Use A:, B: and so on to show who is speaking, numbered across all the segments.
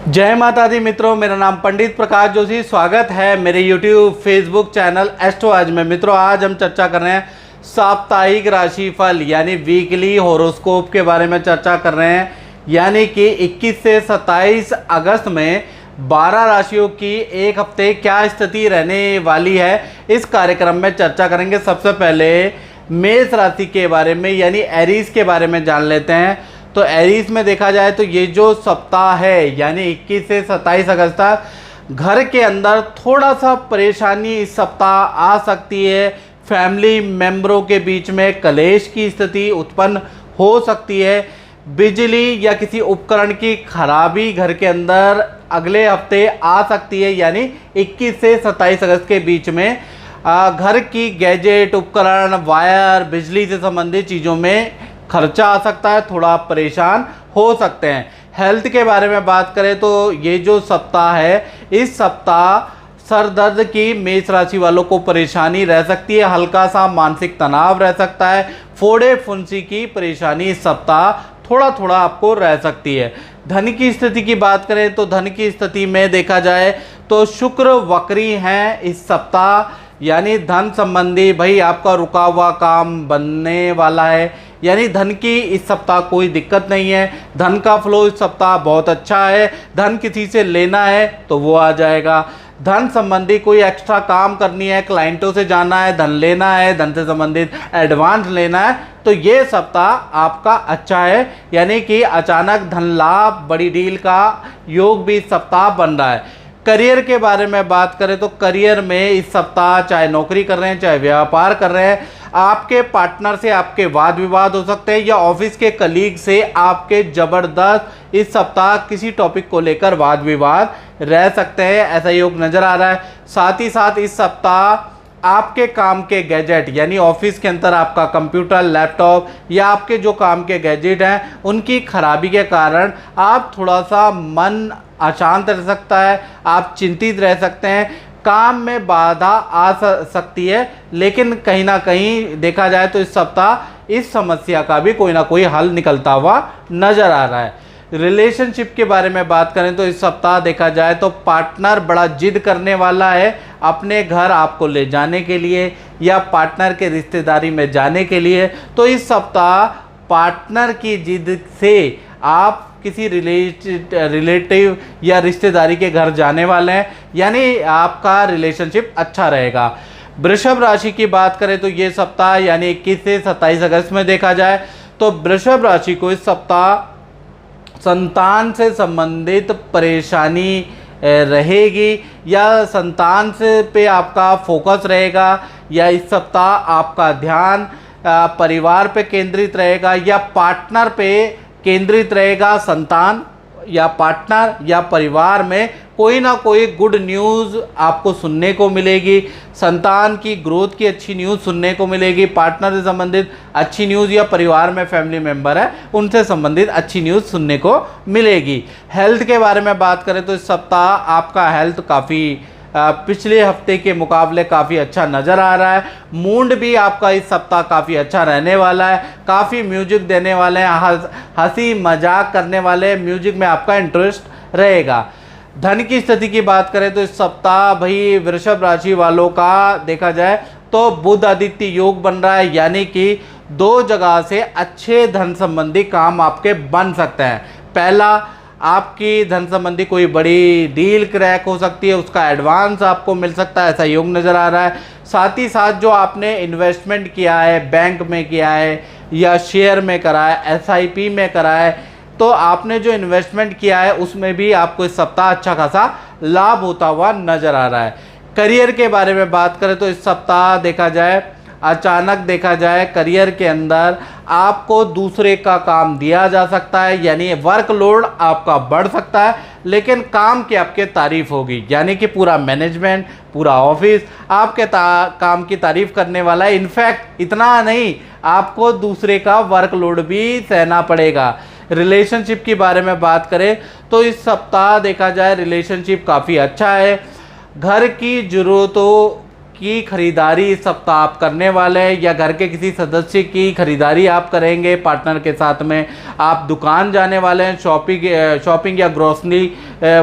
A: जय माता दी मित्रों, मेरा नाम पंडित प्रकाश जोशी। स्वागत है मेरे YouTube फेसबुक चैनल एस्ट्रो आज में। मित्रों, आज हम चर्चा कर रहे हैं साप्ताहिक राशिफल यानी वीकली हॉरोस्कोप के बारे में चर्चा कर रहे हैं। यानी कि 21 से 27 अगस्त में 12 राशियों की एक हफ्ते क्या स्थिति रहने वाली है, इस कार्यक्रम में चर्चा करेंगे। सबसे पहले मेष राशि के बारे में यानी एरीज के बारे में जान लेते हैं। तो एरीज में देखा जाए तो ये जो सप्ताह है यानी 21 से 27 अगस्त तक घर के अंदर थोड़ा सा परेशानी इस सप्ताह आ सकती है। फैमिली मेंबरों के बीच में कलेश की स्थिति उत्पन्न हो सकती है। बिजली या किसी उपकरण की खराबी घर के अंदर अगले हफ्ते आ सकती है। यानी 21 से 27 अगस्त के बीच में घर की गैजेट, उपकरण, वायर, बिजली से संबंधित चीज़ों में खर्चा आ सकता है, थोड़ा परेशान हो सकते हैं। हेल्थ के बारे में बात करें तो ये जो सप्ताह है, इस सप्ताह सर दर्द की मेष राशि वालों को परेशानी रह सकती है। हल्का सा मानसिक तनाव रह सकता है। फोड़े फुंसी की परेशानी इस सप्ताह थोड़ा थोड़ा आपको रह सकती है। धन की स्थिति की बात करें तो धन की स्थिति में देखा जाए तो शुक्र वक्री हैं इस सप्ताह। यानी धन संबंधी भाई आपका रुका हुआ काम बनने वाला है। यानी धन की इस सप्ताह कोई दिक्कत नहीं है। धन का फ्लो इस सप्ताह बहुत अच्छा है। धन किसी से लेना है तो वो आ जाएगा। धन संबंधी कोई एक्स्ट्रा काम करनी है, क्लाइंटों से जाना है, धन लेना है, धन से संबंधित एडवांस लेना है, तो ये सप्ताह आपका अच्छा है। यानी कि अचानक धन लाभ, बड़ी डील का योग भी इस सप्ताह बन रहा है। करियर के बारे में बात करें तो करियर में इस सप्ताह चाहे नौकरी कर रहे हैं चाहे व्यापार कर रहे हैं, आपके पार्टनर से आपके वाद विवाद हो सकते हैं या ऑफिस के कलीग से आपके जबरदस्त इस सप्ताह किसी टॉपिक को लेकर वाद विवाद रह सकते हैं, ऐसा योग नज़र आ रहा है। साथ ही साथ इस सप्ताह आपके काम के गैजेट यानी ऑफिस के अंदर आपका कंप्यूटर, लैपटॉप या आपके जो काम के गैजेट हैं उनकी खराबी के कारण आप थोड़ा सा मन अशांत रह सकता है, आप चिंतित रह सकते हैं, काम में बाधा आ सकती है। लेकिन कहीं ना कहीं देखा जाए तो इस सप्ताह इस समस्या का भी कोई ना कोई हल निकलता हुआ नज़र आ रहा है। रिलेशनशिप के बारे में बात करें तो इस सप्ताह देखा जाए तो पार्टनर बड़ा जिद करने वाला है अपने घर आपको ले जाने के लिए या पार्टनर के रिश्तेदारी में जाने के लिए। तो इस सप्ताह पार्टनर की जिद से आप किसी रिलेटिव या रिश्तेदारी के घर जाने वाले हैं, यानी आपका रिलेशनशिप अच्छा रहेगा। वृषभ राशि की बात करें तो ये सप्ताह यानी 21 से 27 अगस्त में देखा जाए तो वृषभ राशि को इस सप्ताह संतान से संबंधित परेशानी रहेगी या संतान से पे आपका फोकस रहेगा या इस सप्ताह आपका ध्यान परिवार पे केंद्रित रहेगा या पार्टनर पे केंद्रित रहेगा। संतान या पार्टनर या परिवार में कोई ना कोई गुड न्यूज़ आपको सुनने को मिलेगी। संतान की ग्रोथ की अच्छी न्यूज़ सुनने को मिलेगी, पार्टनर से संबंधित अच्छी न्यूज़ या परिवार में फैमिली मेंबर है उनसे संबंधित अच्छी न्यूज़ सुनने को मिलेगी। हेल्थ के बारे में बात करें तो इस सप्ताह आपका हेल्थ काफ़ी पिछले हफ्ते के मुकाबले काफ़ी अच्छा नज़र आ रहा है। मूड भी आपका इस सप्ताह काफ़ी अच्छा रहने वाला है। काफ़ी म्यूजिक देने वाले हैं, हंसी मजाक करने वाले म्यूजिक में आपका इंटरेस्ट रहेगा। धन की स्थिति की बात करें तो इस सप्ताह भाई वृषभ राशि वालों का देखा जाए तो बुध आदित्य योग बन रहा है। यानी कि दो जगह से अच्छे धन संबंधी काम आपके बन सकते हैं। पहला, आपकी धन संबंधी कोई बड़ी डील क्रैक हो सकती है, उसका एडवांस आपको मिल सकता है, ऐसा योग नज़र आ रहा है। साथ ही साथ जो आपने इन्वेस्टमेंट किया है, बैंक में किया है या शेयर में करा है, SIP में करा है, तो आपने जो इन्वेस्टमेंट किया है उसमें भी आपको इस सप्ताह अच्छा खासा लाभ होता हुआ नज़र आ रहा है। करियर के बारे में बात करें तो इस सप्ताह देखा जाए अचानक देखा जाए करियर के अंदर आपको दूसरे का काम दिया जा सकता है, यानी वर्कलोड आपका बढ़ सकता है लेकिन काम की आपके तारीफ होगी। यानी कि पूरा मैनेजमेंट, पूरा ऑफिस आपके काम की तारीफ करने वाला है। इनफैक्ट इतना नहीं, आपको दूसरे का वर्कलोड भी सहना पड़ेगा। रिलेशनशिप के बारे में बात करें तो इस सप्ताह देखा जाए रिलेशनशिप काफ़ी अच्छा है। घर की ज़रूरतों की खरीदारी इस सप्ताह आप करने वाले हैं या घर के किसी सदस्य की खरीदारी आप करेंगे पार्टनर के साथ में। आप दुकान जाने वाले हैं, शॉपिंग या ग्रोसरी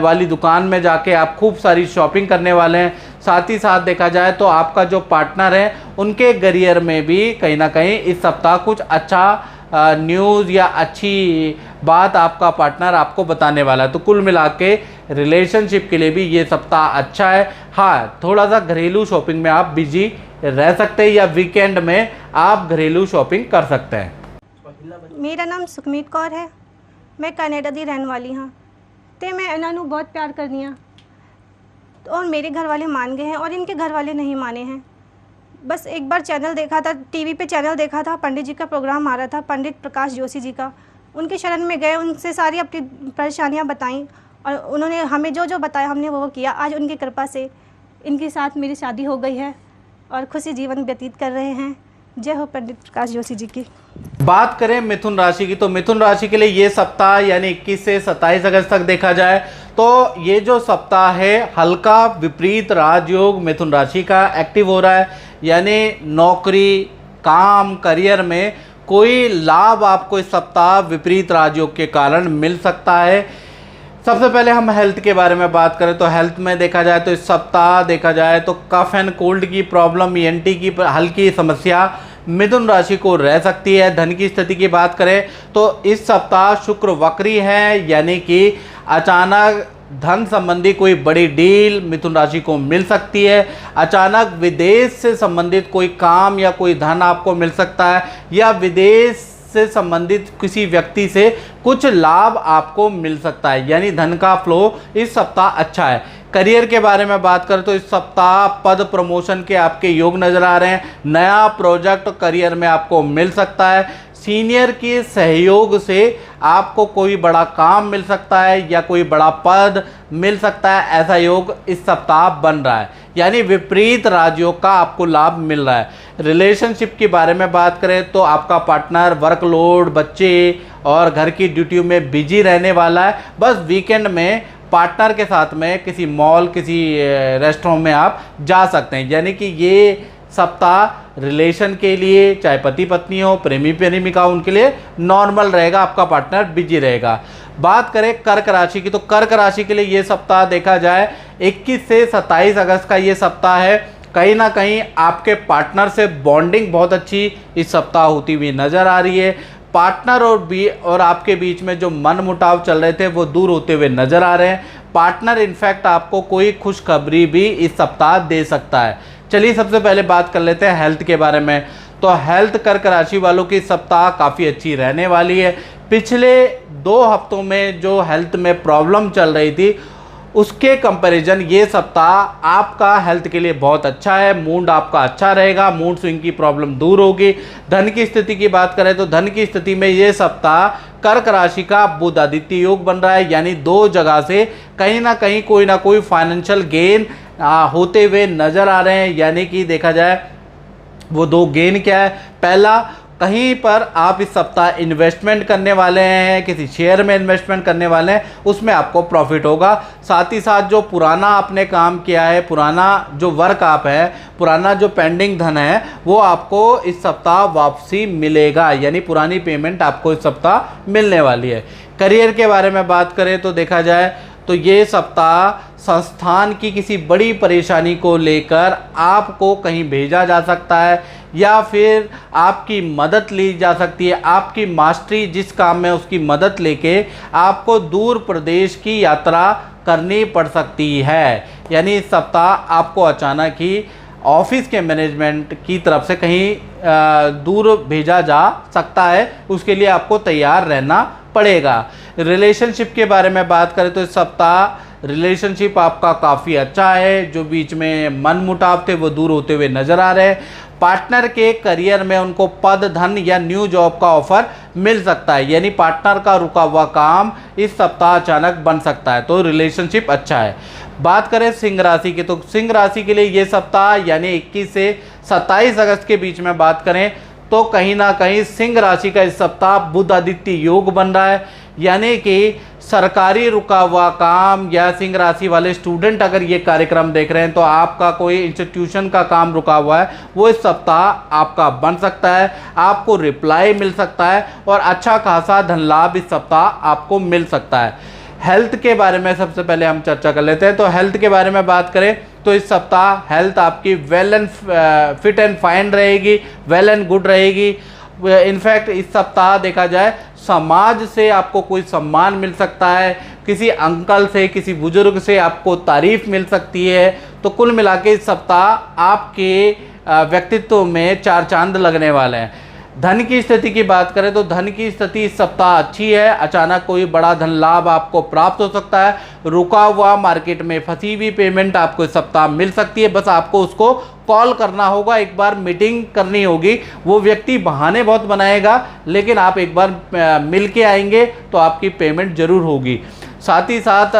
A: वाली दुकान में जाके आप खूब सारी शॉपिंग करने वाले हैं। साथ ही साथ देखा जाए तो आपका जो पार्टनर है उनके करियर में भी कहीं ना कहीं इस सप्ताह कुछ अच्छा न्यूज़ या अच्छी बात आपका पार्टनर आपको बताने वाला है। तो कुल मिला के रिलेशनशिप के लिए भी ये सप्ताह अच्छा है। हाँ, थोड़ा सा घरेलू शॉपिंग में आप बिजी रह सकते हैं या वीकेंड में आप घरेलू शॉपिंग कर सकते हैं।
B: मेरा नाम सुखमीत कौर है, मैं कनाडा दी रहने वाली हाँ। तो मैं इन्होंने बहुत प्यार करनी हाँ और मेरे घर वाले मान गए हैं और इनके घर वाले नहीं माने हैं। बस एक बार चैनल देखा था, टीवी पे चैनल देखा था, पंडित जी का प्रोग्राम आ रहा था, पंडित प्रकाश जोशी जी का। उनके शरण में गए, उनसे सारी अपनी परेशानियां बताईं और उन्होंने हमें जो जो बताया हमने वो किया। आज उनकी कृपा से इनके साथ मेरी शादी हो गई है और खुशी जीवन व्यतीत कर रहे हैं। जय हो पंडित प्रकाश जोशी जी की।
A: बात करें मिथुन राशि की, तो मिथुन राशि के लिए ये सप्ताह यानी 21 से 27 अगस्त तक देखा जाए तो ये जो सप्ताह है हल्का विपरीत राजयोग मिथुन राशि का एक्टिव हो रहा है। यानी नौकरी, काम, करियर में कोई लाभ आपको इस सप्ताह विपरीत राजयोग के कारण मिल सकता है। सबसे पहले हम हेल्थ के बारे में बात करें तो हेल्थ में देखा जाए तो इस सप्ताह देखा जाए तो कफ एंड कोल्ड की प्रॉब्लम, ENT की हल्की समस्या मिथुन राशि को रह सकती है। धन की स्थिति की बात करें तो इस सप्ताह शुक्र वक्री है, यानी कि अचानक धन संबंधी कोई बड़ी डील मिथुन राशि को मिल सकती है। अचानक विदेश से संबंधित कोई काम या कोई धन आपको मिल सकता है या विदेश से संबंधित किसी व्यक्ति से कुछ लाभ आपको मिल सकता है, यानी धन का फ्लो इस सप्ताह अच्छा है। करियर के बारे में बात करें तो इस सप्ताह पद प्रमोशन के आपके योग नज़र आ रहे हैं। नया प्रोजेक्ट करियर में आपको मिल सकता है। सीनियर के सहयोग से आपको कोई बड़ा काम मिल सकता है या कोई बड़ा पद मिल सकता है, ऐसा योग इस सप्ताह बन रहा है। यानी विपरीत राजयोग का आपको लाभ मिल रहा है। रिलेशनशिप के बारे में बात करें तो आपका पार्टनर वर्कलोड, बच्चे और घर की ड्यूटियों में बिजी रहने वाला है। बस वीकेंड में पार्टनर के साथ में किसी मॉल, किसी रेस्टोरेंट में आप जा सकते हैं। यानी कि ये सप्ताह रिलेशन के लिए, चाहे पति पत्नी हो, प्रेमी प्रेमिका, उनके लिए नॉर्मल रहेगा, आपका पार्टनर बिजी रहेगा। बात करें कर्क राशि की तो कर्क राशि के लिए ये सप्ताह देखा जाए 21 से 27 अगस्त का ये सप्ताह है। कहीं ना कहीं आपके पार्टनर से बॉन्डिंग बहुत अच्छी इस सप्ताह होती हुई नज़र आ रही है। पार्टनर और आपके बीच में जो मन मुटाव चल रहे थे वो दूर होते हुए नज़र आ रहे हैं। पार्टनर इनफैक्ट आपको कोई खुशखबरी भी इस सप्ताह दे सकता है। चलिए सबसे पहले बात कर लेते हैं हेल्थ के बारे में। तो हेल्थ कर्क राशि वालों की सप्ताह काफ़ी अच्छी रहने वाली है। पिछले 2 हफ्तों में जो हेल्थ में प्रॉब्लम चल रही थी उसके कंपैरिजन ये सप्ताह आपका हेल्थ के लिए बहुत अच्छा है। मूड आपका अच्छा रहेगा, मूड स्विंग की प्रॉब्लम दूर होगी। धन की स्थिति की बात करें तो धन की स्थिति में ये सप्ताह कर्क राशि का बुध आदित्य योग बन रहा है, यानी 2 जगह से कहीं ना कोई फाइनेंशियल गेन होते हुए नज़र आ रहे हैं। यानी कि देखा जाए वो 2 गेन क्या है, पहला कहीं पर आप इस सप्ताह इन्वेस्टमेंट करने वाले हैं, किसी शेयर में इन्वेस्टमेंट करने वाले हैं, उसमें आपको प्रॉफिट होगा। साथ ही साथ जो पुराना आपने काम किया है, पुराना जो वर्क आप है, पुराना जो पेंडिंग धन है वो आपको इस सप्ताह वापसी मिलेगा, यानी पुरानी पेमेंट आपको इस सप्ताह मिलने वाली है। करियर के बारे में बात करें तो देखा जाए तो ये सप्ताह संस्थान की किसी बड़ी परेशानी को लेकर आपको कहीं भेजा जा सकता है या फिर आपकी मदद ली जा सकती है। आपकी मास्टरी जिस काम में उसकी मदद लेके आपको दूर प्रदेश की यात्रा करनी पड़ सकती है। यानी इस सप्ताह आपको अचानक ही ऑफिस के मैनेजमेंट की तरफ से कहीं दूर भेजा जा सकता है, उसके लिए आपको तैयार रहना पड़ेगा। रिलेशनशिप के बारे में बात करें तो इस सप्ताह रिलेशनशिप आपका काफ़ी अच्छा है। जो बीच में मन मुटाव थे वो दूर होते हुए नज़र आ रहे हैं। पार्टनर के करियर में उनको पद, धन या न्यू जॉब का ऑफर मिल सकता है, यानी पार्टनर का रुका हुआ काम इस सप्ताह अचानक बन सकता है, तो रिलेशनशिप अच्छा है। बात करें सिंह राशि की तो सिंह राशि के लिए ये सप्ताह यानी 21 से 27 अगस्त के बीच में बात करें तो कहीं ना कहीं सिंह राशि का इस सप्ताह बुध आदित्य योग बन रहा है, यानी कि सरकारी रुका हुआ काम या सिंह राशि वाले स्टूडेंट अगर ये कार्यक्रम देख रहे हैं तो आपका कोई इंस्टीट्यूशन का काम रुका हुआ है वो इस सप्ताह आपका बन सकता है, आपको रिप्लाई मिल सकता है और अच्छा खासा धन लाभ इस सप्ताह आपको मिल सकता है। हेल्थ के बारे में सबसे पहले हम चर्चा कर लेते हैं। तो हेल्थ के बारे में बात करें तो इस सप्ताह हेल्थ आपकी well and fit and fine रहेगी, वेल एंड गुड रहेगी। इनफैक्ट इस सप्ताह देखा जाए समाज से आपको कोई सम्मान मिल सकता है, किसी अंकल से, किसी बुजुर्ग से आपको तारीफ मिल सकती है। तो कुल मिला के इस सप्ताह आपके व्यक्तित्व में चार चांद लगने वाले हैं। धन की स्थिति की बात करें तो धन की स्थिति इस सप्ताह अच्छी है। अचानक कोई बड़ा धन लाभ आपको प्राप्त हो सकता है। रुका हुआ मार्केट में फंसी हुई पेमेंट आपको इस सप्ताह मिल सकती है। बस आपको उसको कॉल करना होगा, एक बार मीटिंग करनी होगी। वो व्यक्ति बहाने बहुत बनाएगा लेकिन आप एक बार मिल के आएंगे तो आपकी पेमेंट जरूर होगी। साथ ही साथ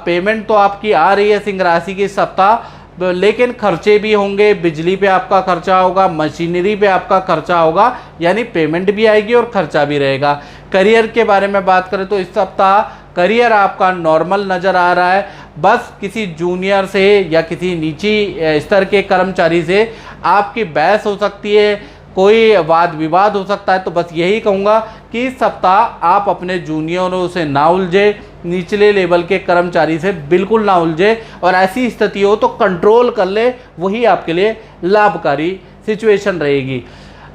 A: पेमेंट तो आपकी आ रही है सिंह राशि की सप्ताह, लेकिन खर्चे भी होंगे। बिजली पे आपका खर्चा होगा, मशीनरी पे आपका खर्चा होगा, यानी पेमेंट भी आएगी और खर्चा भी रहेगा। करियर के बारे में बात करें तो इस सप्ताह करियर आपका नॉर्मल नज़र आ रहा है। बस किसी जूनियर से या किसी निजी स्तर के कर्मचारी से आपकी बहस हो सकती है, कोई वाद विवाद हो सकता है। तो बस यही कहूँगा कि इस सप्ताह आप अपने जूनियरों से ना उलझे, निचले लेवल के कर्मचारी से बिल्कुल ना उलझे और ऐसी स्थिति हो तो कंट्रोल कर ले, वही आपके लिए लाभकारी सिचुएशन रहेगी।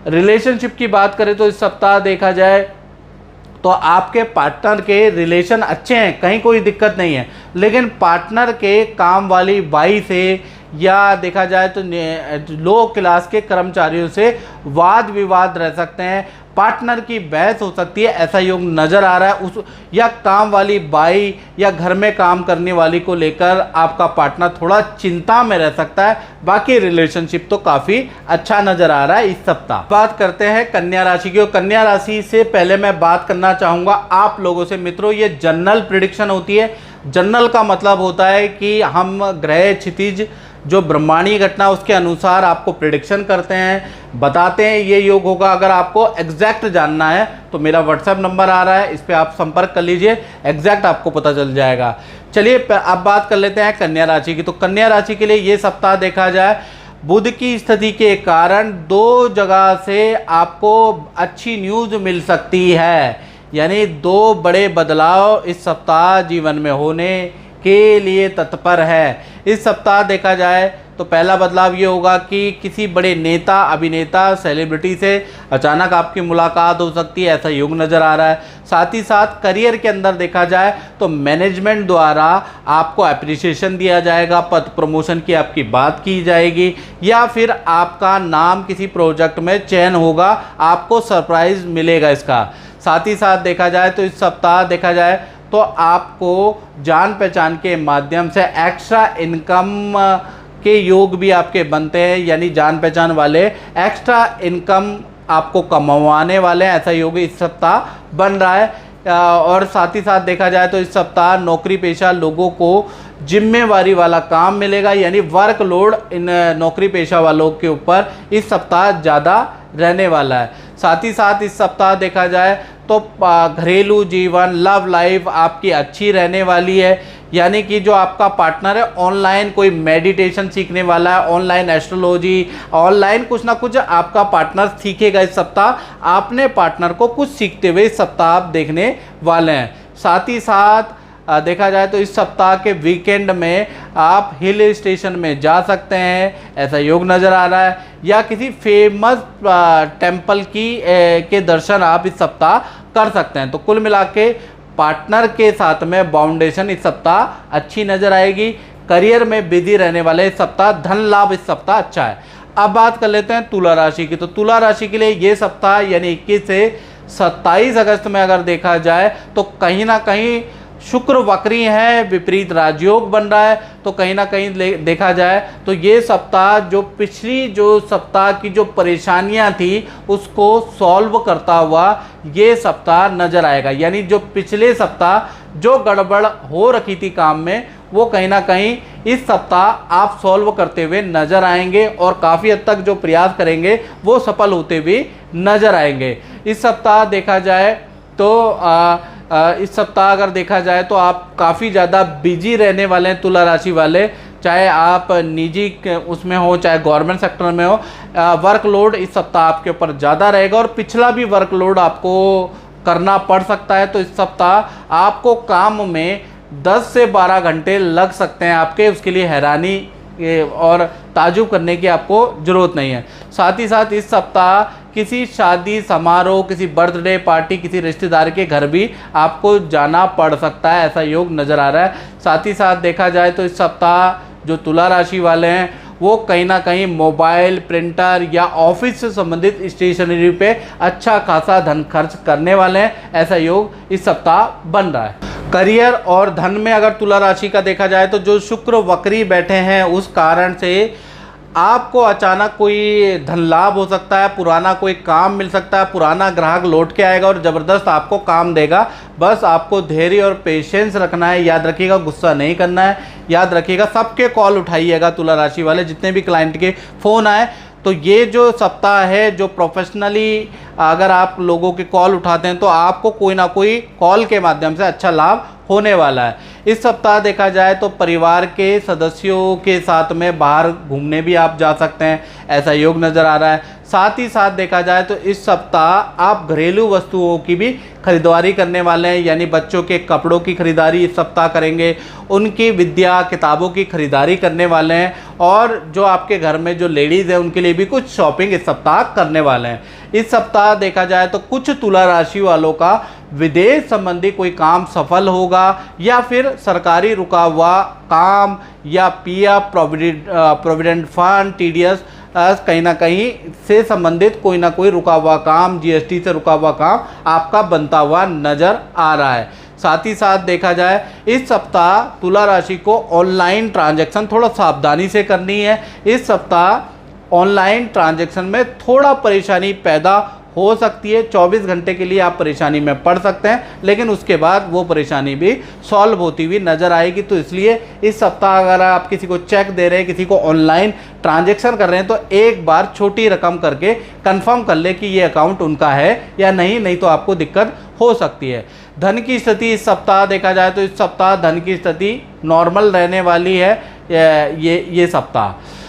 A: रिलेशनशिप की बात करें तो इस सप्ताह देखा जाए तो आपके पार्टनर के रिलेशन अच्छे हैं, कहीं कोई दिक्कत नहीं है, लेकिन पार्टनर के काम वाली बाई से या देखा जाए तो लो क्लास के कर्मचारियों से वाद विवाद रह सकते हैं, पार्टनर की बहस हो सकती है, ऐसा योग नज़र आ रहा है। उस या काम वाली बाई या घर में काम करने वाली को लेकर आपका पार्टनर थोड़ा चिंता में रह सकता है। बाकी रिलेशनशिप तो काफ़ी अच्छा नज़र आ रहा है इस सप्ताह। बात करते हैं कन्या राशि की। कन्या राशि से पहले मैं बात करना चाहूँगा आप लोगों से। मित्रों, ये जनरल प्रिडिक्शन होती है। जनरल का मतलब होता है कि हम ग्रह क्षितिज जो ब्रह्मांडीय घटना उसके अनुसार आपको प्रिडिक्शन करते हैं, बताते हैं ये योग होगा। अगर आपको एग्जैक्ट जानना है तो मेरा व्हाट्सएप नंबर आ रहा है, इस पर आप संपर्क कर लीजिए, एग्जैक्ट आपको पता चल जाएगा। चलिए अब बात कर लेते हैं कन्या राशि की। तो कन्या राशि के लिए ये सप्ताह देखा जाए बुध की स्थिति के कारण दो जगह से आपको अच्छी न्यूज़ मिल सकती है, यानी दो बड़े बदलाव इस सप्ताह जीवन में होने के लिए तत्पर है। इस सप्ताह देखा जाए तो पहला बदलाव ये होगा कि किसी बड़े नेता, अभिनेता, सेलिब्रिटी से अचानक आपकी मुलाकात हो सकती है, ऐसा योग नज़र आ रहा है। साथ ही साथ करियर के अंदर देखा जाए तो मैनेजमेंट द्वारा आपको एप्रिसिएशन दिया जाएगा, पद प्रमोशन की आपकी बात की जाएगी या फिर आपका नाम किसी प्रोजेक्ट में चयन होगा, आपको सरप्राइज़ मिलेगा इसका। साथ ही साथ देखा जाए तो इस सप्ताह देखा जाए तो आपको जान पहचान के माध्यम से एक्स्ट्रा इनकम के योग भी आपके बनते हैं, यानी जान पहचान वाले एक्स्ट्रा इनकम आपको कमाने वाले हैं, ऐसा योग इस सप्ताह बन रहा है। और साथ ही साथ देखा जाए तो इस सप्ताह नौकरी पेशा लोगों को जिम्मेवारी वाला काम मिलेगा, यानी वर्कलोड इन नौकरी पेशा वालों के ऊपर इस सप्ताह ज़्यादा रहने वाला है। साथ ही साथ इस सप्ताह देखा जाए तो घरेलू जीवन, लव लाइफ आपकी अच्छी रहने वाली है, यानी कि जो आपका पार्टनर है ऑनलाइन कोई मेडिटेशन सीखने वाला है, ऑनलाइन एस्ट्रोलॉजी, ऑनलाइन कुछ ना कुछ आपका पार्टनर सीखेगा इस सप्ताह। आपने पार्टनर को कुछ सीखते हुए इस सप्ताह आप देखने वाले हैं। साथ ही साथ देखा जाए तो इस सप्ताह के वीकेंड में आप हिल स्टेशन में जा सकते हैं, ऐसा योग नज़र आ रहा है, या किसी फेमस टेम्पल के दर्शन आप इस सप्ताह कर सकते हैं। तो कुल मिला के पार्टनर के साथ में बाउंडेशन इस सप्ताह अच्छी नज़र आएगी। करियर में बिजी रहने वाले इस सप्ताह, धन लाभ इस सप्ताह अच्छा है। अब बात कर लेते हैं तुला राशि की। तो तुला राशि के लिए ये सप्ताह यानी 21 से 27 अगस्त में अगर देखा जाए तो कहीं ना कहीं शुक्र वक्री है, विपरीत राजयोग बन रहा है। तो कहीं ना कहीं देखा जाए तो ये सप्ताह जो पिछली जो सप्ताह की जो परेशानियां थी उसको सॉल्व करता हुआ ये सप्ताह नज़र आएगा, यानी जो पिछले सप्ताह जो गड़बड़ हो रखी थी काम में वो कहीं ना कहीं इस सप्ताह आप सॉल्व करते हुए नज़र आएंगे और काफ़ी हद तक जो प्रयास करेंगे वो सफल होते हुए नज़र आएंगे। इस सप्ताह देखा जाए तो इस सप्ताह अगर देखा जाए तो आप काफ़ी ज़्यादा बिजी रहने वाले हैं तुला राशि वाले, चाहे आप निजी उसमें हो चाहे गवर्नमेंट सेक्टर में हो। वर्कलोड इस सप्ताह आपके ऊपर ज़्यादा रहेगा और पिछला भी वर्कलोड आपको करना पड़ सकता है। तो इस सप्ताह आपको काम में 10 से 12 घंटे लग सकते हैं आपके, उसके लिए हैरानी और ताजुब करने की आपको ज़रूरत नहीं है। साथ ही साथ इस सप्ताह किसी शादी समारोह, किसी बर्थडे पार्टी, किसी रिश्तेदार के घर भी आपको जाना पड़ सकता है, ऐसा योग नज़र आ रहा है। साथ ही साथ देखा जाए तो इस सप्ताह जो तुला राशि वाले हैं वो कहीं ना कहीं मोबाइल, प्रिंटर या ऑफिस से संबंधित स्टेशनरी पे अच्छा खासा धन खर्च करने वाले हैं, ऐसा योग इस सप्ताह बन रहा है। करियर और धन में अगर तुला राशि का देखा जाए तो जो शुक्र वक्री बैठे हैं उस कारण से आपको अचानक कोई धन लाभ हो सकता है, पुराना कोई काम मिल सकता है, पुराना ग्राहक लौट के आएगा और ज़बरदस्त आपको काम देगा। बस आपको धैर्य और पेशेंस रखना है, याद रखिएगा, गुस्सा नहीं करना है। याद रखिएगा सबके कॉल उठाइएगा तुला राशि वाले, जितने भी क्लाइंट के फ़ोन आए। तो ये जो सप्ताह है, जो प्रोफेशनली अगर आप लोगों के कॉल उठाते हैं तो आपको कोई ना कोई कॉल के माध्यम से अच्छा लाभ होने वाला है। इस सप्ताह देखा जाए तो परिवार के सदस्यों के साथ में बाहर घूमने भी आप जा सकते हैं, ऐसा योग नज़र आ रहा है। साथ ही साथ देखा जाए तो इस सप्ताह आप घरेलू वस्तुओं की भी खरीदारी करने वाले हैं, यानी बच्चों के कपड़ों की खरीदारी इस सप्ताह करेंगे, उनकी विद्या किताबों की खरीदारी करने वाले हैं और जो आपके घर में जो लेडीज़ हैं उनके लिए भी कुछ शॉपिंग इस सप्ताह करने वाले हैं। इस सप्ताह देखा जाए तो कुछ तुला राशि वालों का विदेश संबंधी कोई काम सफल होगा या फिर सरकारी रुका हुआ काम या पीएफ, प्रोविडेंट फंड, टीडीएस कहीं ना कहीं से संबंधित कोई ना कोई रुका हुआ काम, जीएसटी से रुका हुआ काम आपका बनता हुआ नज़र आ रहा है। साथ ही साथ देखा जाए इस सप्ताह तुला राशि को ऑनलाइन ट्रांजैक्शन थोड़ा सावधानी से करनी है। इस सप्ताह ऑनलाइन ट्रांजैक्शन में थोड़ा परेशानी पैदा हो सकती है। 24 घंटे के लिए आप परेशानी में पड़ सकते हैं, लेकिन उसके बाद वो परेशानी भी सॉल्व होती हुई नज़र आएगी। तो इसलिए इस सप्ताह अगर आप किसी को चेक दे रहे हैं, किसी को ऑनलाइन ट्रांजैक्शन कर रहे हैं, तो एक बार छोटी रकम करके कंफर्म कर ले कि ये अकाउंट उनका है या नहीं तो आपको दिक्कत हो सकती है। धन की स्थिति इस सप्ताह देखा जाए तो इस सप्ताह धन की स्थिति नॉर्मल रहने वाली है। ये सप्ताह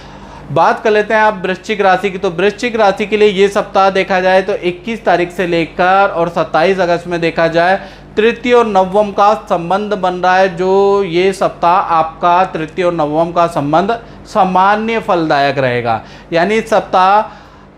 A: बात कर लेते हैं आप वृश्चिक राशि की। तो वृश्चिक राशि के लिए ये सप्ताह देखा जाए तो 21 तारीख से लेकर और 27 अगस्त में देखा जाए तृतीय और नवम का संबंध बन रहा है। जो ये सप्ताह आपका तृतीय और नवम का संबंध सामान्य फलदायक रहेगा, यानी इस सप्ताह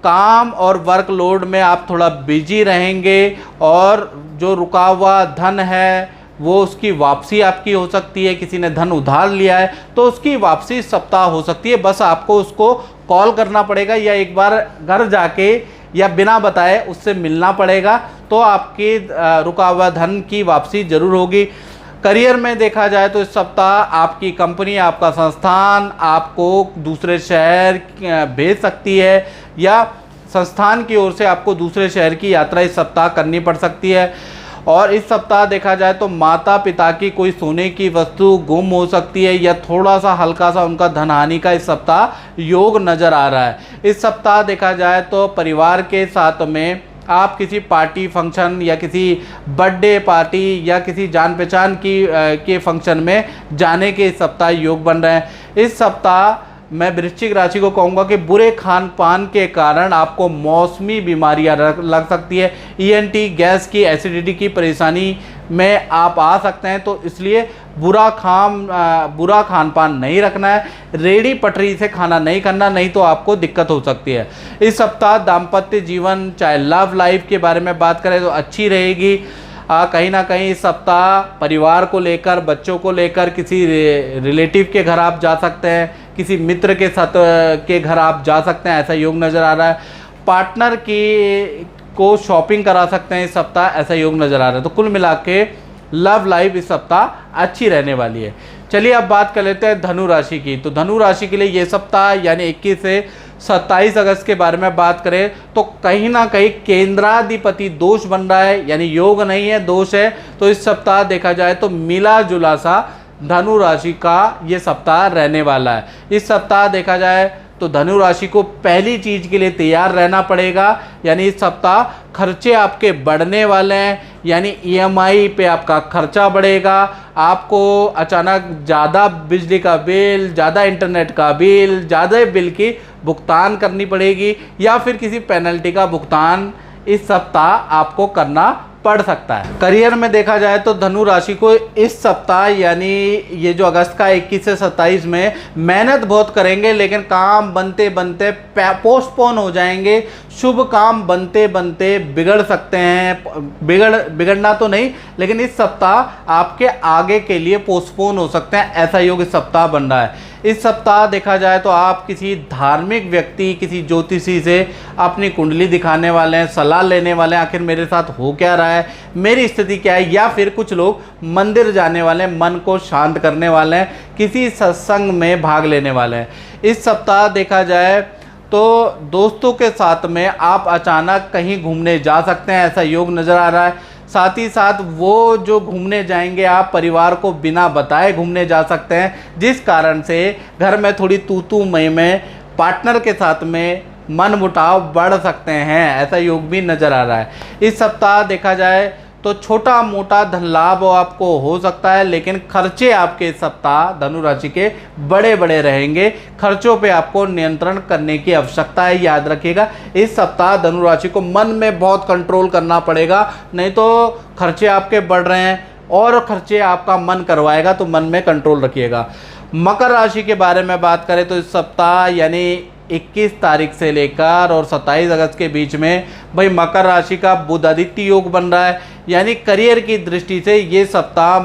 A: काम और वर्कलोड में आप थोड़ा बिजी रहेंगे और जो रुका हुआ धन है वो उसकी वापसी आपकी हो सकती है। किसी ने धन उधार लिया है तो उसकी वापसी इस सप्ताह हो सकती है। बस आपको उसको कॉल करना पड़ेगा या एक बार घर जाके या बिना बताए उससे मिलना पड़ेगा, तो आपकी रुका हुआ धन की वापसी जरूर होगी। करियर में देखा जाए तो इस सप्ताह आपकी कंपनी, आपका संस्थान आपको दूसरे शहर भेज सकती है या संस्थान की ओर से आपको दूसरे शहर की यात्रा इस सप्ताह करनी पड़ सकती है। और इस सप्ताह देखा जाए तो माता पिता की कोई सोने की वस्तु गुम हो सकती है या थोड़ा सा हल्का सा उनका धन हानि का इस सप्ताह योग नज़र आ रहा है। इस सप्ताह देखा जाए तो परिवार के साथ में आप किसी पार्टी फंक्शन या किसी बर्थडे पार्टी या किसी जान पहचान के फंक्शन में जाने के इस सप्ताह योग बन रहे हैं। इस सप्ताह मैं वृश्चिक राशि को कहूँगा कि बुरे खान पान के कारण आपको मौसमी बीमारियां लग सकती है। ईएनटी, गैस की, एसिडिटी की परेशानी में आप आ सकते हैं, तो इसलिए बुरा खान पान नहीं रखना है। रेडी पटरी से खाना नहीं करना, नहीं तो आपको दिक्कत हो सकती है। इस सप्ताह दाम्पत्य जीवन, चाहे लव लाइफ के बारे में बात करें तो अच्छी रहेगी। कहीं ना कहीं इस सप्ताह परिवार को लेकर, बच्चों को लेकर किसी रिलेटिव के घर आप जा सकते हैं, किसी मित्र के साथ के घर आप जा सकते हैं, ऐसा योग नज़र आ रहा है। पार्टनर को शॉपिंग करा सकते हैं इस सप्ताह, ऐसा योग नज़र आ रहा है। तो कुल मिला के लव लाइफ इस सप्ताह अच्छी रहने वाली है। चलिए अब बात कर लेते हैं धनु राशि की। तो धनु राशि के लिए ये सप्ताह यानी 21 से 27 अगस्त के बारे में बात करें तो कहीं ना कहीं केंद्राधिपति दोष बन रहा है, यानी योग नहीं है, दोष है। तो इस सप्ताह देखा जाए तो मिला जुला सा धनु राशि का ये सप्ताह रहने वाला है। इस सप्ताह देखा जाए तो धनु राशि को पहली चीज़ के लिए तैयार रहना पड़ेगा, यानी इस सप्ताह खर्चे आपके बढ़ने वाले हैं, यानी ईएमआई पे आपका खर्चा बढ़ेगा। आपको अचानक ज़्यादा बिजली का बिल, ज़्यादा इंटरनेट का बिल, ज़्यादा बिल की भुगतान करनी पड़ेगी, या फिर किसी पेनल्टी का भुगतान इस सप्ताह आपको करना पड़ सकता है। करियर में देखा जाए तो धनु राशि को इस सप्ताह यानी ये जो अगस्त का 21 से 27 में मेहनत बहुत करेंगे, लेकिन काम बनते बनते पोस्टपोन हो जाएंगे। शुभ काम बनते बनते बिगड़ सकते हैं, बिगड़ना तो नहीं, लेकिन इस सप्ताह आपके आगे के लिए पोस्टपोन हो सकते हैं, ऐसा योग इस सप्ताह बन रहा है। इस सप्ताह देखा जाए तो आप किसी धार्मिक व्यक्ति, किसी ज्योतिषी से अपनी कुंडली दिखाने वाले हैं, सलाह लेने वाले हैं, आखिर मेरे साथ हो क्या रहा है, मेरी स्थिति क्या है, या फिर कुछ लोग मंदिर जाने वाले हैं, मन को शांत करने वाले हैं, किसी सत्संग में भाग लेने वाले हैं। इस सप्ताह देखा जाए तो दोस्तों के साथ में आप अचानक कहीं घूमने जा सकते हैं, ऐसा योग नज़र आ रहा है। साथ ही साथ वो जो घूमने जाएंगे, आप परिवार को बिना बताए घूमने जा सकते हैं, जिस कारण से घर में थोड़ी तू मई में पार्टनर के साथ में मनमुटाव बढ़ सकते हैं, ऐसा योग भी नज़र आ रहा है। इस सप्ताह देखा जाए तो छोटा मोटा धन लाभ आपको हो सकता है, लेकिन खर्चे आपके इस सप्ताह धनु राशि के बड़े बड़े रहेंगे। खर्चों पे आपको नियंत्रण करने की आवश्यकता है, याद रखिएगा। इस सप्ताह धनु राशि को मन में बहुत कंट्रोल करना पड़ेगा, नहीं तो खर्चे आपके बढ़ रहे हैं और खर्चे आपका मन करवाएगा, तो मन में कंट्रोल रखिएगा। मकर राशि के बारे में बात करें तो इस सप्ताह यानी 21 तारीख से लेकर और 27 अगस्त के बीच में भाई मकर राशि का बुध आदित्य योग बन रहा है, यानी करियर की दृष्टि से ये सप्ताह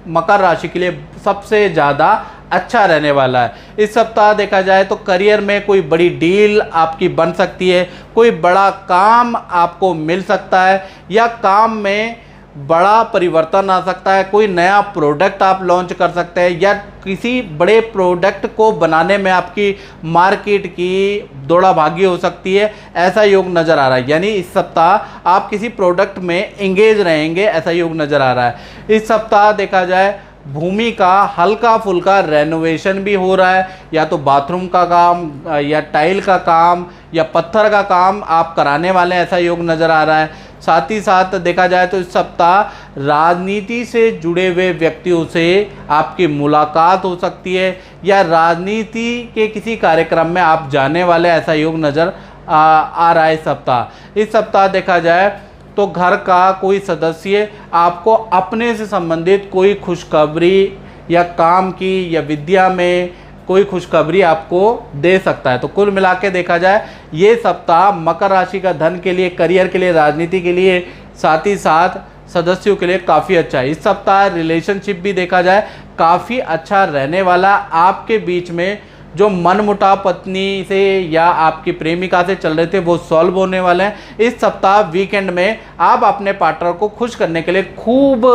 A: मकर राशि के लिए सबसे ज़्यादा अच्छा रहने वाला है। इस सप्ताह देखा जाए तो करियर में कोई बड़ी डील आपकी बन सकती है, कोई बड़ा काम आपको मिल सकता है, या काम में बड़ा परिवर्तन आ सकता है, कोई नया प्रोडक्ट आप लॉन्च कर सकते हैं, या किसी बड़े प्रोडक्ट को बनाने में आपकी मार्केट की दौड़ा भागी हो सकती है, ऐसा योग नज़र आ रहा है। यानी इस सप्ताह आप किसी प्रोडक्ट में एंगेज रहेंगे, ऐसा योग नज़र आ रहा है। इस सप्ताह देखा जाए भूमि का हल्का फुल्का रेनोवेशन भी हो रहा है, या तो बाथरूम का काम, या टाइल का काम, या पत्थर का काम आप कराने वाले हैं, ऐसा योग नज़र आ रहा है। साथ ही साथ देखा जाए तो इस सप्ताह राजनीति से जुड़े हुए व्यक्तियों से आपकी मुलाकात हो सकती है, या राजनीति के किसी कार्यक्रम में आप जाने वाले, ऐसा योग नज़र आ रहा है इस सप्ताह। इस सप्ताह देखा जाए तो घर का कोई सदस्य आपको अपने से संबंधित कोई खुशखबरी, या काम की या विद्या में कोई खुशखबरी आपको दे सकता है। तो कुल मिला के देखा जाए ये सप्ताह मकर राशि का धन के लिए, करियर के लिए, राजनीति के लिए, साथ ही साथ सदस्यों के लिए काफ़ी अच्छा है। इस सप्ताह रिलेशनशिप भी देखा जाए काफ़ी अच्छा रहने वाला। आपके बीच में जो मनमुटाव पत्नी से या आपकी प्रेमिका से चल रहे थे वो सॉल्व होने वाले हैं। इस सप्ताह वीकेंड में आप अपने पार्टनर को खुश करने के लिए खूब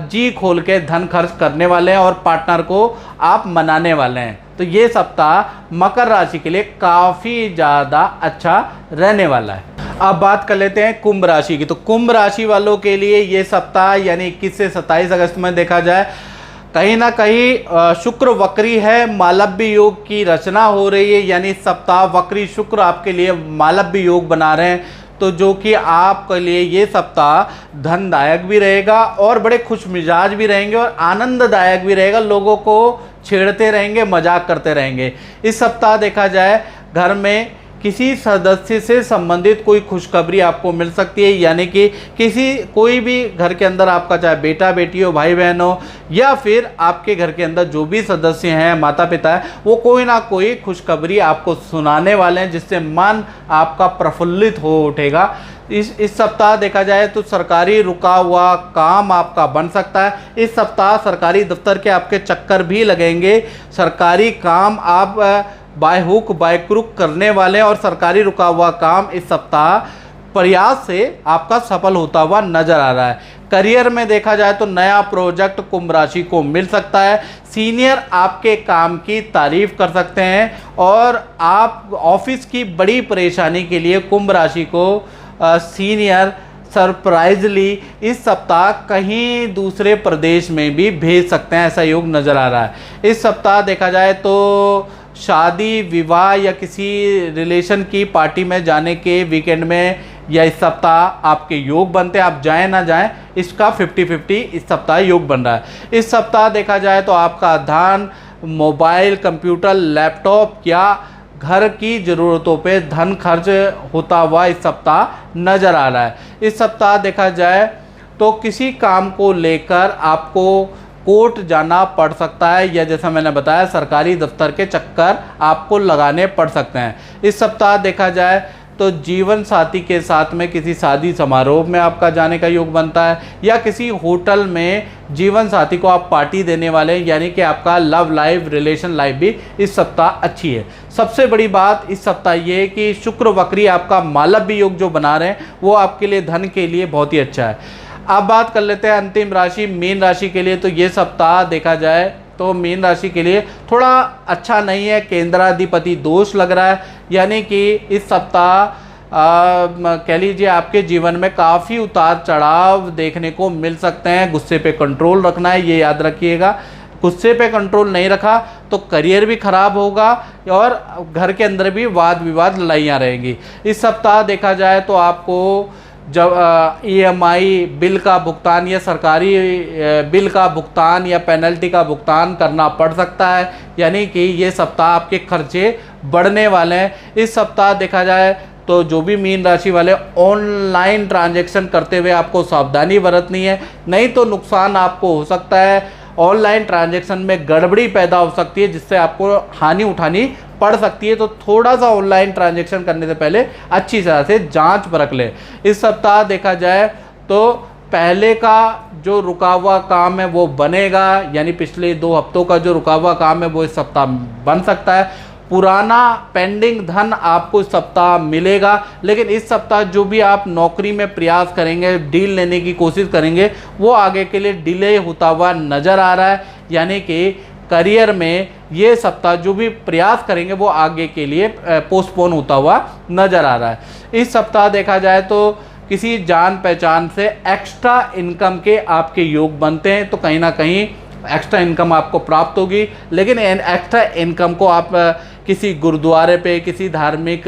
A: जी खोल के धन खर्च करने वाले हैं और पार्टनर को आप मनाने वाले हैं। तो ये सप्ताह मकर राशि के लिए काफ़ी ज़्यादा अच्छा रहने वाला है। अब बात कर लेते हैं कुंभ राशि की। तो कुंभ राशि वालों के लिए ये सप्ताह यानी 21 से 27 अगस्त में देखा जाए कहीं ना कहीं शुक्र वक्री है, मालव्य योग की रचना हो रही है, यानी इस सप्ताह वक्री शुक्र आपके लिए मालव्य योग बना रहे हैं, तो जो कि आपके लिए ये सप्ताह धनदायक भी रहेगा और बड़े खुश मिजाज भी रहेंगे और आनंददायक भी रहेगा। लोगों को छेड़ते रहेंगे, मजाक करते रहेंगे। इस सप्ताह देखा जाए घर में किसी सदस्य से संबंधित कोई खुशखबरी आपको मिल सकती है, यानी कि कोई भी घर के अंदर आपका चाहे बेटा बेटी हो, भाई बहन हो, या फिर आपके घर के अंदर जो भी सदस्य हैं, माता पिता हैं, वो कोई ना कोई खुशखबरी आपको सुनाने वाले हैं, जिससे मन आपका प्रफुल्लित हो उठेगा। इस सप्ताह देखा जाए तो सरकारी रुका हुआ काम आपका बन सकता है। इस सप्ताह सरकारी दफ्तर के आपके चक्कर भी लगेंगे, सरकारी काम आप बाय हुक बाय क्रुक करने वाले हैं और सरकारी रुका हुआ काम इस सप्ताह प्रयास से आपका सफल होता हुआ नजर आ रहा है। करियर में देखा जाए तो नया प्रोजेक्ट कुंभ राशि को मिल सकता है, सीनियर आपके काम की तारीफ कर सकते हैं और आप ऑफिस की बड़ी परेशानी के लिए कुंभ राशि को सीनियर सरप्राइजली इस सप्ताह कहीं दूसरे प्रदेश में भी भेज सकते हैं, ऐसा योग नज़र आ रहा है। इस सप्ताह देखा जाए तो शादी विवाह या किसी रिलेशन की पार्टी में जाने के वीकेंड में या इस सप्ताह आपके योग बनते हैं। आप जाएं ना जाएं, इसका 50-50 इस सप्ताह योग बन रहा है। इस सप्ताह देखा जाए तो आपका धन मोबाइल, कंप्यूटर, लैपटॉप या घर की ज़रूरतों पे धन खर्च होता हुआ इस सप्ताह नज़र आ रहा है। इस सप्ताह देखा जाए तो किसी काम को लेकर आपको कोर्ट जाना पड़ सकता है, या जैसा मैंने बताया सरकारी दफ्तर के चक्कर आपको लगाने पड़ सकते हैं। इस सप्ताह देखा जाए तो जीवन साथी के साथ में किसी शादी समारोह में आपका जाने का योग बनता है, या किसी होटल में जीवन साथी को आप पार्टी देने वाले हैं, यानी कि आपका लव लाइफ, रिलेशन लाइफ भी इस सप्ताह अच्छी है। सबसे बड़ी बात इस सप्ताह ये है कि शुक्र वक्री आपका मालव्य योग जो बना रहे हैं वो आपके लिए धन के लिए बहुत ही अच्छा है। अब बात कर लेते हैं अंतिम राशि मीन राशि के लिए। तो ये सप्ताह देखा जाए तो मीन राशि के लिए थोड़ा अच्छा नहीं है, केंद्राधिपति दोष लग रहा है, यानी कि इस सप्ताह कह लीजिए आपके जीवन में काफ़ी उतार चढ़ाव देखने को मिल सकते हैं। गुस्से पे कंट्रोल रखना है, ये याद रखिएगा। गुस्से पे कंट्रोल नहीं रखा तो करियर भी खराब होगा और घर के अंदर भी वाद विवाद लड़ाइयाँ रहेंगी। इस सप्ताह देखा जाए तो आपको जब EMI बिल का भुगतान या सरकारी बिल का भुगतान या पेनल्टी का भुगतान करना पड़ सकता है, यानी कि ये सप्ताह आपके खर्चे बढ़ने वाले हैं। इस सप्ताह देखा जाए तो जो भी मीन राशि वाले ऑनलाइन ट्रांजैक्शन करते हुए आपको सावधानी बरतनी है, नहीं तो नुकसान आपको हो सकता है। ऑनलाइन ट्रांजैक्शन में गड़बड़ी पैदा हो सकती है जिससे आपको हानि उठानी पड़ सकती है, तो थोड़ा सा ऑनलाइन ट्रांजैक्शन करने से पहले अच्छी तरह से जांच परख ले। इस सप्ताह देखा जाए तो पहले का जो रुका हुआ काम है वो बनेगा, यानी पिछले 2 हफ्तों का जो रुका हुआ काम है वो इस सप्ताह बन सकता है। पुराना पेंडिंग धन आपको इस सप्ताह मिलेगा, लेकिन इस सप्ताह जो भी आप नौकरी में प्रयास करेंगे, डील लेने की कोशिश करेंगे, वो आगे के लिए डिले होता हुआ नज़र आ रहा है, यानी कि करियर में ये सप्ताह जो भी प्रयास करेंगे वो आगे के लिए पोस्टपोन होता हुआ नज़र आ रहा है। इस सप्ताह देखा जाए तो किसी जान पहचान से एक्स्ट्रा इनकम के आपके योग बनते हैं, तो कहीं ना कहीं एक्स्ट्रा इनकम आपको प्राप्त होगी, लेकिन एक्स्ट्रा इनकम को आप किसी गुरुद्वारे पे, किसी धार्मिक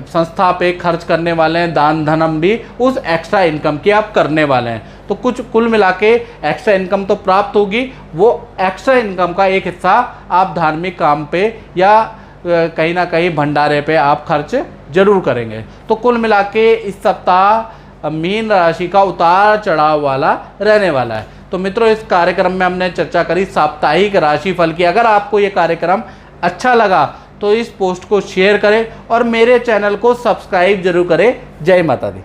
A: संस्था पे खर्च करने वाले हैं, दान धर्म भी उस एक्स्ट्रा इनकम की आप करने वाले हैं। तो कुछ कुल मिला के एक्स्ट्रा इनकम तो प्राप्त होगी, वो एक्स्ट्रा इनकम का एक हिस्सा आप धार्मिक काम पे या कहीं ना कहीं भंडारे पे आप खर्च जरूर करेंगे। तो कुल मिला के इस सप्ताह मीन राशि का उतार चढ़ाव वाला रहने वाला है। तो मित्रों, इस कार्यक्रम में हमने चर्चा करी साप्ताहिक राशिफल की। अगर आपको ये कार्यक्रम अच्छा लगा तो इस पोस्ट को शेयर करें और मेरे चैनल को सब्सक्राइब जरूर करें। जय माता दी।